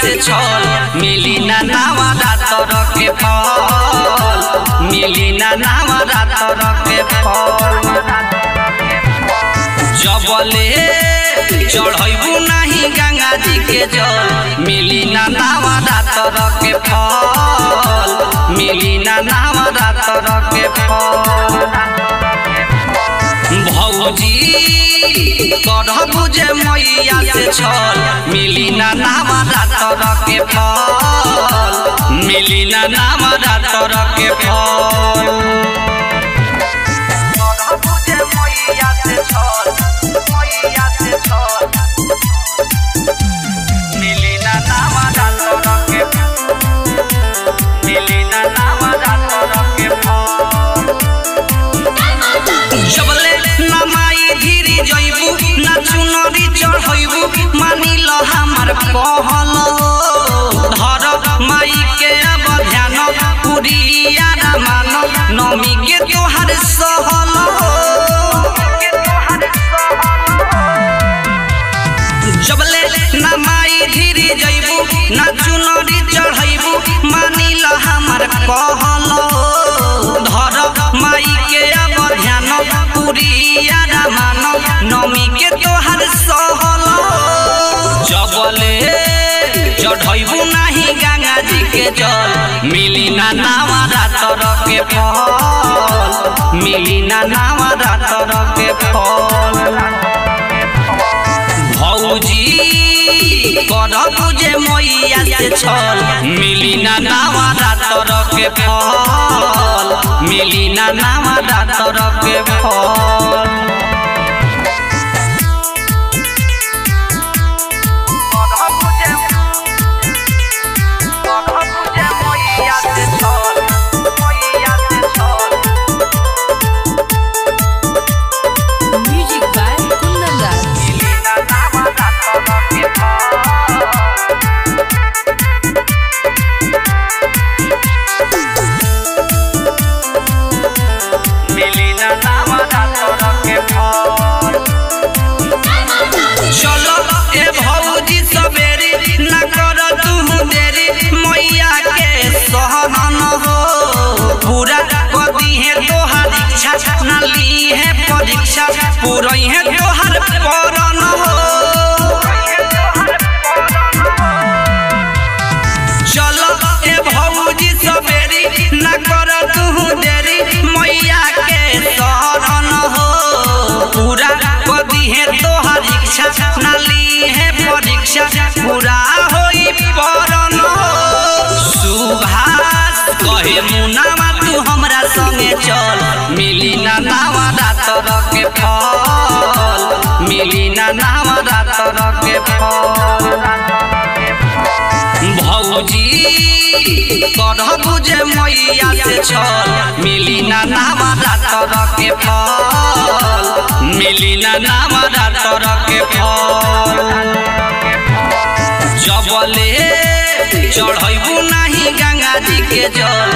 से छल मिली ना नवरात्र के फल मिली ना नवरात्र के फल जबले चढ़बू नहीं गंगा जी के जल मिली ना नवरात्र के फल मिली ना नवरात्र के फल भौजी करबू जे मैया से छल मिली ना नवरात्र के फल मिली ना नवरात्र के फल करबू जे मैया से छल मिली ना नवरात्र के मिली ना नवरात्र के फल जबले ना माई धीरी जइबू ना चुनरी चढ़इबू मानिल हमर कहल धर माई के अब ध्यान पुरिया मान नमी के तोहर सहल जबले ना माई धीरी जइबू ना चुनरी चढ़इबू मानिल हमर कहल धर माई के अब ध्यान पुरिया मान नमी के तोहर सहल जबले चढ़बू नहीं गंगा जी के जल मिली ना नवरात्र के फल मिली ना नवरात्र के फल भौजी करबू जे मैया से छल मिली ना नवरात्र के फल मिली ना नवरात्र के फल चलो ए भौजी सबेरी ना कर तू देरी मैया के सहन हो पूरा कदी है तोहर इच्छा ना ली है परीक्षा पूरई है तोहर परन हो चलो ए भौजी सबेरी ना कर तू देरी मैया के सहन हो पूरा कदी है तोहर इच्छा ना ली है परीक्षा पूरा होई परन सुभाष कहे मुनावा तू हमरा संगे चल मिली ना नवरात्र के फल मिली ना नवरात्र के फल भौजी करबू जे मैया से छल मिली ना नवरात्र के फल मिली ना नवरात्र के फल जबले चढ़बू नहीं गंगा जी के जल